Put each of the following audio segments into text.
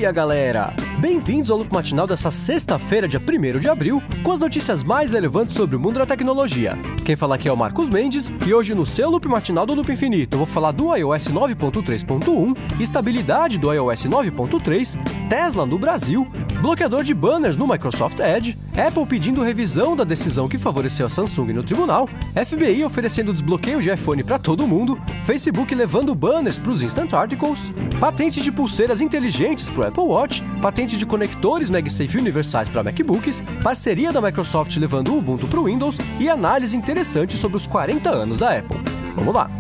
dia, galera! Bem-vindos ao Loop Matinal dessa sexta-feira, dia 1º de abril, com as notícias mais relevantes sobre o mundo da tecnologia. Quem fala aqui é o Marcos Mendes, e hoje no seu Loop Matinal do Loop Infinito eu vou falar do iOS 9.3.1, estabilidade do iOS 9.3, Tesla no Brasil, bloqueador de banners no Microsoft Edge, Apple pedindo revisão da decisão que favoreceu a Samsung no tribunal, FBI oferecendo desbloqueio de iPhone para todo mundo, Facebook levando banners para os Instant Articles, patente de pulseiras inteligentes para o Apple Watch, patente de conectores MagSafe universais para MacBooks, parceria da Microsoft levando o Ubuntu para o Windows e análise interessante sobre os 40 anos da Apple. Vamos lá!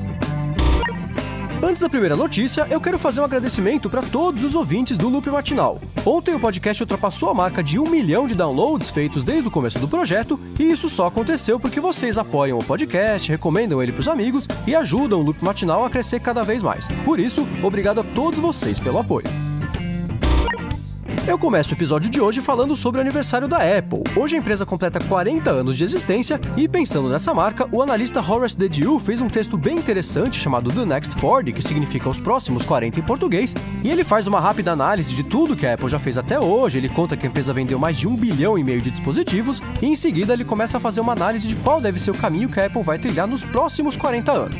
Antes da primeira notícia, eu quero fazer um agradecimento para todos os ouvintes do Loop Matinal. Ontem o podcast ultrapassou a marca de 1 milhão de downloads feitos desde o começo do projeto, e isso só aconteceu porque vocês apoiam o podcast, recomendam ele para os amigos e ajudam o Loop Matinal a crescer cada vez mais. Por isso, obrigado a todos vocês pelo apoio. Eu começo o episódio de hoje falando sobre o aniversário da Apple. Hoje a empresa completa 40 anos de existência e, pensando nessa marca, o analista Horace Dediu fez um texto bem interessante chamado The Next 40, que significa os próximos 40 em português, e ele faz uma rápida análise de tudo que a Apple já fez até hoje. Ele conta que a empresa vendeu mais de 1,5 bilhão de dispositivos e, em seguida, ele começa a fazer uma análise de qual deve ser o caminho que a Apple vai trilhar nos próximos 40 anos.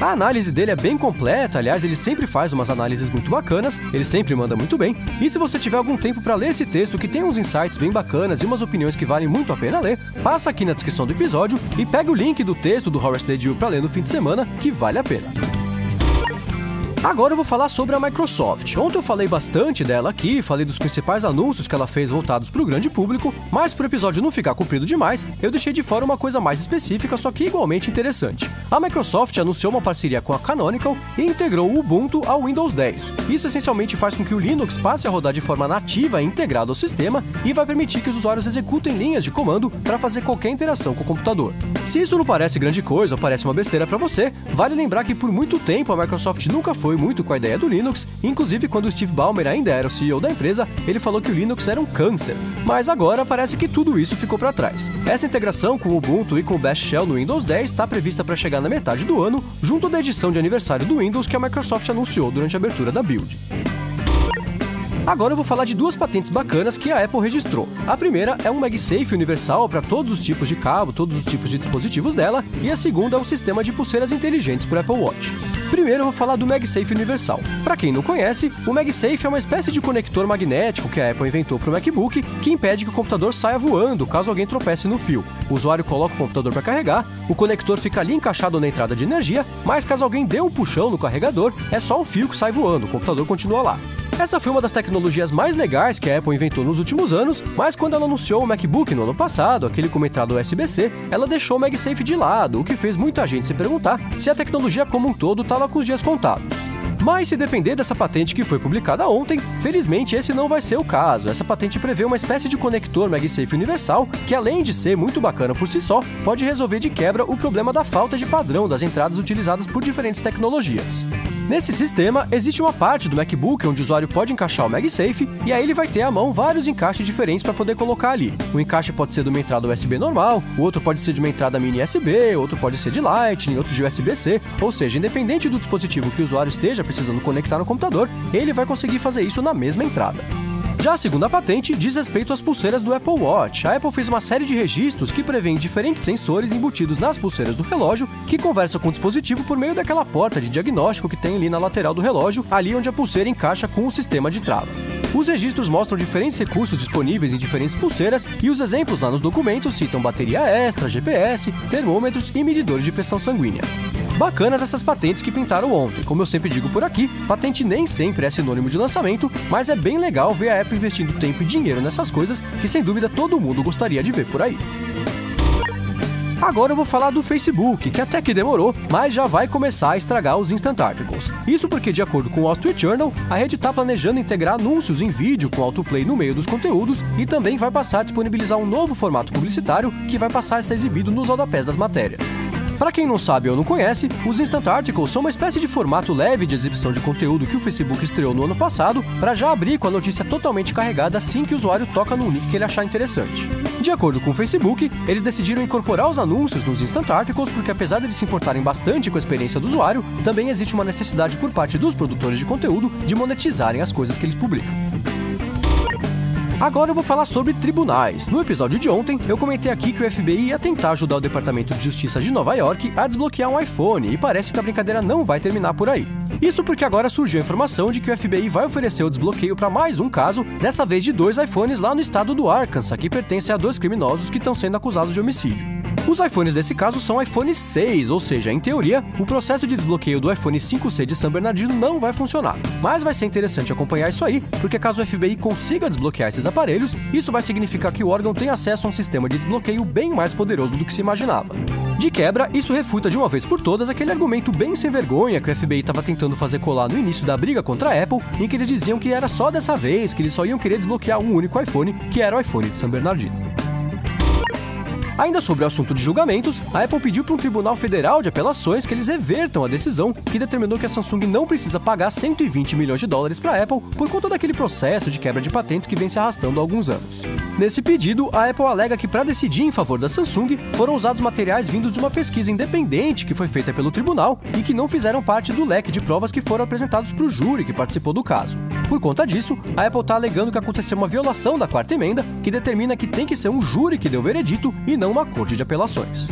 A análise dele é bem completa, aliás, ele sempre faz umas análises muito bacanas, ele sempre manda muito bem, e se você tiver algum tempo para ler esse texto, que tem uns insights bem bacanas e umas opiniões que valem muito a pena ler, passa aqui na descrição do episódio e pega o link do texto do Horace Dediu para ler no fim de semana, que vale a pena. Agora eu vou falar sobre a Microsoft. Ontem eu falei bastante dela aqui, falei dos principais anúncios que ela fez voltados para o grande público, mas para o episódio não ficar comprido demais, eu deixei de fora uma coisa mais específica, só que igualmente interessante. A Microsoft anunciou uma parceria com a Canonical e integrou o Ubuntu ao Windows 10. Isso essencialmente faz com que o Linux passe a rodar de forma nativa e integrada ao sistema e vai permitir que os usuários executem linhas de comando para fazer qualquer interação com o computador. Se isso não parece grande coisa ou parece uma besteira para você, vale lembrar que por muito tempo a Microsoft nunca foi muito com a ideia do Linux, inclusive quando o Steve Ballmer ainda era o CEO da empresa, ele falou que o Linux era um câncer, mas agora parece que tudo isso ficou para trás. Essa integração com o Ubuntu e com o Bash Shell no Windows 10 está prevista para chegar na metade do ano, junto da edição de aniversário do Windows que a Microsoft anunciou durante a abertura da build. Agora eu vou falar de duas patentes bacanas que a Apple registrou. A primeira é um MagSafe universal para todos os tipos de cabo, todos os tipos de dispositivos dela, e a segunda é um sistema de pulseiras inteligentes para o Apple Watch. Primeiro eu vou falar do MagSafe universal. Para quem não conhece, o MagSafe é uma espécie de conector magnético que a Apple inventou para o MacBook que impede que o computador saia voando caso alguém tropece no fio. O usuário coloca o computador para carregar, o conector fica ali encaixado na entrada de energia, mas caso alguém dê um puxão no carregador, é só o fio que sai voando, o computador continua lá. Essa foi uma das tecnologias mais legais que a Apple inventou nos últimos anos, mas quando ela anunciou o MacBook no ano passado, aquele com entrada USB-C, ela deixou o MagSafe de lado, o que fez muita gente se perguntar se a tecnologia como um todo estava com os dias contados. Mas se depender dessa patente que foi publicada ontem, felizmente esse não vai ser o caso. Essa patente prevê uma espécie de conector MagSafe universal que, além de ser muito bacana por si só, pode resolver de quebra o problema da falta de padrão das entradas utilizadas por diferentes tecnologias. Nesse sistema, existe uma parte do MacBook onde o usuário pode encaixar o MagSafe e aí ele vai ter à mão vários encaixes diferentes para poder colocar ali. O encaixe pode ser de uma entrada USB normal, o outro pode ser de uma entrada mini USB, outro pode ser de Lightning, outro de USB-C, ou seja, independente do dispositivo que o usuário esteja precisando conectar no computador, ele vai conseguir fazer isso na mesma entrada. Já a segunda patente diz respeito às pulseiras do Apple Watch. A Apple fez uma série de registros que prevêem diferentes sensores embutidos nas pulseiras do relógio que conversam com o dispositivo por meio daquela porta de diagnóstico que tem ali na lateral do relógio, ali onde a pulseira encaixa com o sistema de trava. Os registros mostram diferentes recursos disponíveis em diferentes pulseiras e os exemplos lá nos documentos citam bateria extra, GPS, termômetros e medidores de pressão sanguínea. Bacanas essas patentes que pintaram ontem. Como eu sempre digo por aqui, patente nem sempre é sinônimo de lançamento, mas é bem legal ver a Apple investindo tempo e dinheiro nessas coisas que sem dúvida todo mundo gostaria de ver por aí. Agora eu vou falar do Facebook, que até que demorou, mas já vai começar a estragar os Instant Articles. Isso porque, de acordo com o Wall Street Journal, a rede está planejando integrar anúncios em vídeo com autoplay no meio dos conteúdos e também vai passar a disponibilizar um novo formato publicitário que vai passar a ser exibido nos rodapés das matérias. Para quem não sabe ou não conhece, os Instant Articles são uma espécie de formato leve de exibição de conteúdo que o Facebook estreou no ano passado para já abrir com a notícia totalmente carregada assim que o usuário toca no link que ele achar interessante. De acordo com o Facebook, eles decidiram incorporar os anúncios nos Instant Articles porque, apesar de eles se importarem bastante com a experiência do usuário, também existe uma necessidade por parte dos produtores de conteúdo de monetizarem as coisas que eles publicam. Agora eu vou falar sobre tribunais. No episódio de ontem, eu comentei aqui que o FBI ia tentar ajudar o Departamento de Justiça de Nova York a desbloquear um iPhone, e parece que a brincadeira não vai terminar por aí. Isso porque agora surgiu a informação de que o FBI vai oferecer o desbloqueio para mais um caso, dessa vez de 2 iPhones lá no estado do Arkansas, que pertencem a 2 criminosos que estão sendo acusados de homicídio. Os iPhones desse caso são iPhone 6, ou seja, em teoria, o processo de desbloqueio do iPhone 5C de San Bernardino não vai funcionar. Mas vai ser interessante acompanhar isso aí, porque caso o FBI consiga desbloquear esses aparelhos, isso vai significar que o órgão tem acesso a um sistema de desbloqueio bem mais poderoso do que se imaginava. De quebra, isso refuta de uma vez por todas aquele argumento bem sem vergonha que o FBI estava tentando fazer colar no início da briga contra a Apple, em que eles diziam que era só dessa vez, que eles só iam querer desbloquear um único iPhone, que era o iPhone de San Bernardino. Ainda sobre o assunto de julgamentos, a Apple pediu para um tribunal federal de apelações que eles revertam a decisão que determinou que a Samsung não precisa pagar 120 milhões de dólares para a Apple por conta daquele processo de quebra de patentes que vem se arrastando há alguns anos. Nesse pedido, a Apple alega que para decidir em favor da Samsung, foram usados materiais vindos de uma pesquisa independente que foi feita pelo tribunal e que não fizeram parte do leque de provas que foram apresentados para o júri que participou do caso. Por conta disso, a Apple está alegando que aconteceu uma violação da 4ª emenda, que determina que tem que ser um júri que dê o veredito e não uma corte de apelações.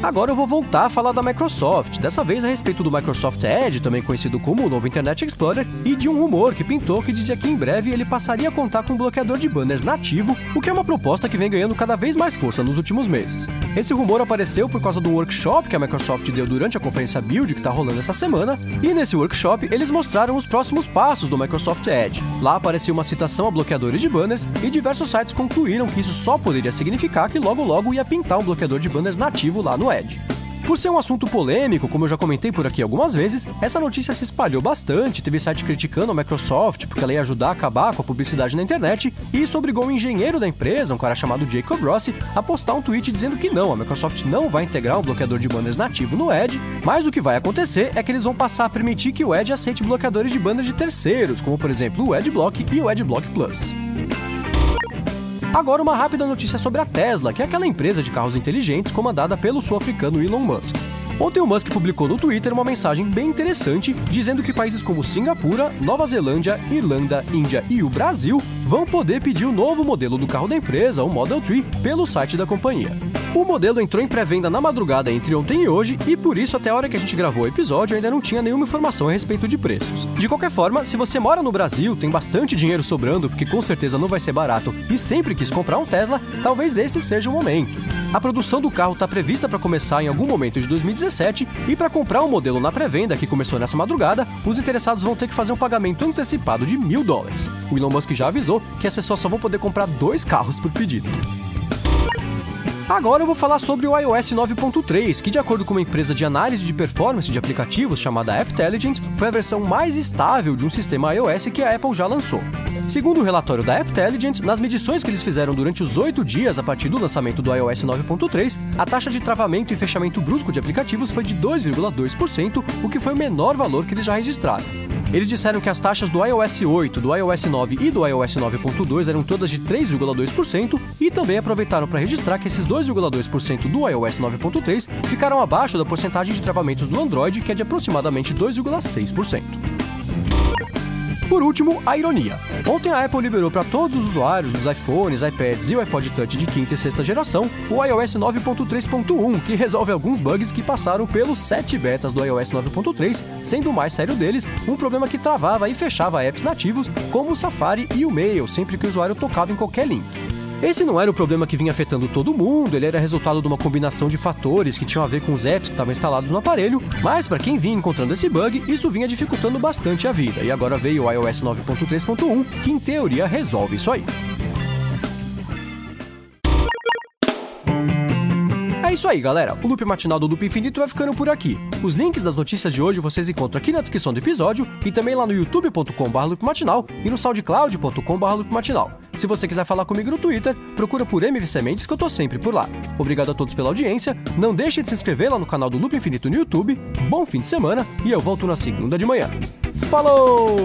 Agora eu vou voltar a falar da Microsoft, dessa vez a respeito do Microsoft Edge, também conhecido como o novo Internet Explorer, e de um rumor que pintou que dizia que em breve ele passaria a contar com um bloqueador de banners nativo, o que é uma proposta que vem ganhando cada vez mais força nos últimos meses. Esse rumor apareceu por causa do workshop que a Microsoft deu durante a conferência Build que está rolando essa semana, e nesse workshop eles mostraram os próximos passos do Microsoft Edge. Lá apareceu uma citação a bloqueadores de banners, e diversos sites concluíram que isso só poderia significar que logo logo ia pintar um bloqueador de banners nativo lá no Edge. Por ser um assunto polêmico, como eu já comentei por aqui algumas vezes, essa notícia se espalhou bastante, teve site criticando a Microsoft porque ela ia ajudar a acabar com a publicidade na internet, e isso obrigou o engenheiro da empresa, um cara chamado Jacob Rossi, a postar um tweet dizendo que não, a Microsoft não vai integrar um bloqueador de banners nativo no Edge, mas o que vai acontecer é que eles vão passar a permitir que o Edge aceite bloqueadores de banners de terceiros, como por exemplo o Adblock e o Adblock Plus. Agora uma rápida notícia sobre a Tesla, que é aquela empresa de carros inteligentes comandada pelo sul-africano Elon Musk. Ontem o Musk publicou no Twitter uma mensagem bem interessante, dizendo que países como Singapura, Nova Zelândia, Irlanda, Índia e o Brasil vão poder pedir o novo modelo do carro da empresa, o Model 3, pelo site da companhia. O modelo entrou em pré-venda na madrugada entre ontem e hoje, e por isso até a hora que a gente gravou o episódio ainda não tinha nenhuma informação a respeito de preços. De qualquer forma, se você mora no Brasil, tem bastante dinheiro sobrando, porque com certeza não vai ser barato, e sempre quis comprar um Tesla, talvez esse seja o momento. A produção do carro está prevista para começar em algum momento de 2017, e para comprar o modelo na pré-venda, que começou nessa madrugada, os interessados vão ter que fazer um pagamento antecipado de $1.000. O Elon Musk já avisou que as pessoas só vão poder comprar 2 carros por pedido. Agora eu vou falar sobre o iOS 9.3, que de acordo com uma empresa de análise de performance de aplicativos chamada AppTelligence, foi a versão mais estável de um sistema iOS que a Apple já lançou. Segundo o relatório da AppTelligence, nas medições que eles fizeram durante os 8 dias a partir do lançamento do iOS 9.3, a taxa de travamento e fechamento brusco de aplicativos foi de 2,2%, o que foi o menor valor que eles já registraram. Eles disseram que as taxas do iOS 8, do iOS 9 e do iOS 9.2 eram todas de 3,2% e também aproveitaram para registrar que esses 2,2% do iOS 9.3 ficaram abaixo da porcentagem de travamentos do Android, que é de aproximadamente 2,6%. Por último, a ironia. Ontem a Apple liberou para todos os usuários dos iPhones, iPads e o iPod Touch de 5ª e 6ª geração o iOS 9.3.1, que resolve alguns bugs que passaram pelos 7 betas do iOS 9.3, sendo o mais sério deles um problema que travava e fechava apps nativos como o Safari e o Mail, sempre que o usuário tocava em qualquer link. Esse não era o problema que vinha afetando todo mundo, ele era resultado de uma combinação de fatores que tinham a ver com os apps que estavam instalados no aparelho, mas para quem vinha encontrando esse bug, isso vinha dificultando bastante a vida, e agora veio o iOS 9.3.1, que em teoria resolve isso aí. É isso aí, galera. O Loop Matinal do Loop Infinito vai ficando por aqui. Os links das notícias de hoje vocês encontram aqui na descrição do episódio e também lá no youtube.com/loopmatinal e no soundcloud.com/loopmatinal. Se você quiser falar comigo no Twitter, procura por MVC Mendes que eu tô sempre por lá. Obrigado a todos pela audiência, não deixe de se inscrever lá no canal do Loop Infinito no YouTube, bom fim de semana e eu volto na segunda de manhã. Falou!